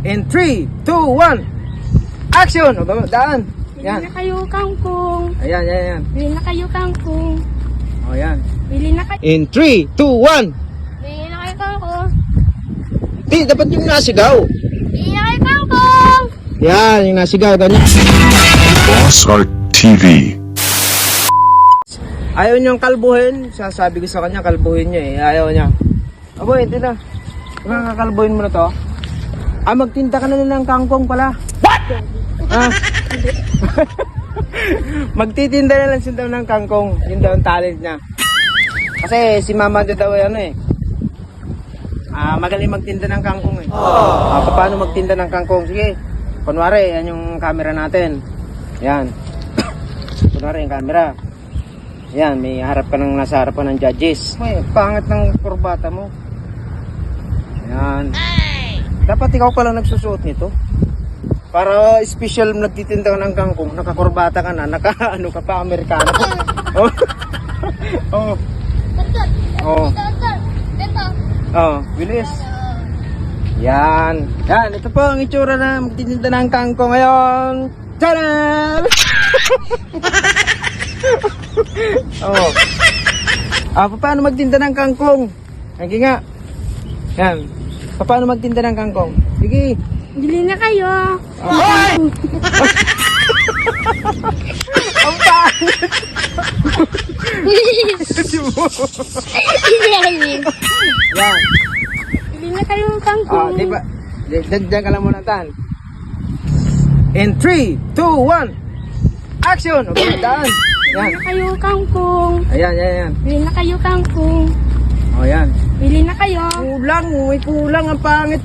In 3, 2, 1. Action! O, daan. Bili Yan. na kayo kangkong. Ayan, yan, yan. Bili na kayo kangkong. O, yan. Bili na kayo. In 3, 2, 1. Bili na kayo kangkong. Di, dapat yung nasigaw. Bili na kayo kangkong. Yan, yung nasigaw. Ganyan. Boss Art TV. Ayaw niyang kalbuhin. Sasabi ko sa kanya, kalbuhin niya eh. Ayaw niya. Aboy, hindi na. Kakalbuhin mo na to. Magtinda ka na ng kangkong pala. What? Magtitinda na lang siya daw ng kangkong. Yun daw ang talent niya. Kasi si mama daw ano eh. Magaling magtinda ng kangkong eh. Paano magtinda ng kangkong? Sige. Kunwari, yan yung camera natin. Yan. Kunwari yung camera. Yan, may harap ka ng nasa harapan ng judges. May pangit ng kurbata mo. Yan. Dapat ikaw pala nagsusuot nito. Para special nagtitinda ka ng kangkong, nakakurbata ka na, ano ka pa, Amerikano. Oh. Oh. Oh. Oh, bilis. Yan. Yan, ito po ang itsura na magtitinda ng kangkong ngayon. Tadam! Oh. Paano magtinda ng kangkong? Sige nga. Yan. Paano magtinda ng kangkong? Sige. Bili na kayo. Hoy! Ang pangit! Yan. Bili na kayo kangkong. Di ba? Diyan ka lang muna, Tan. In 3, 2, 1. Action! Okay, daan. Bili Yan. na kayo kangkong. Ayan, yan, yan. Bili na kayo kangkong. O, yan. Bili na kayo. Kulang, may kulang. Ang pangit.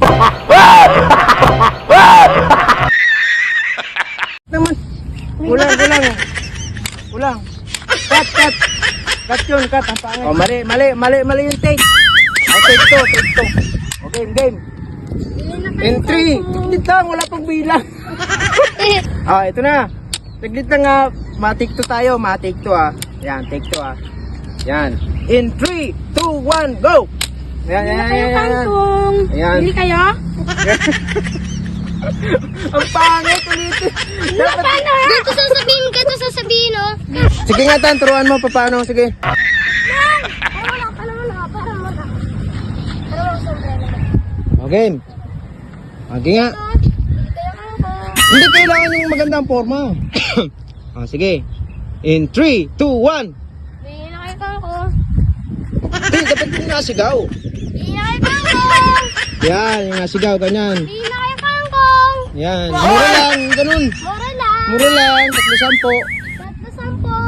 Naman. Kulang. Kulang. Cut. Cut yun, cut. Ang pangit. Oh, mali yung take. Take two. Okay, game. Bili na kayo In 3. kangkong. Tiglit lang, wala pang bilang. Ito na. Tiglit lang ma-take 2 tayo. Ma-take 2 Yan, take 2 Yan. In 3, 2, 1, go! Yan. Bili na kayo kangkong. Ayan. Bili kayo. Ang pangit ulitin. Dapat... Dito sasabihin, oh. Sige nga, Tan, turuan mo paano. Sige. Okay. Okay nga. Hindi kailangan yung magandang forma. Sige. In 3, 2, 1. Bili na kayo kangkong. Hindi, dapat yung nasigaw. Bili na kayo kangkong. Yan, yung nasigaw, ganyan. Bili na kayo kangkong. Yan. Mura lang, ganun. Mura lang. Mura lang, 3-10. Tatlo 10.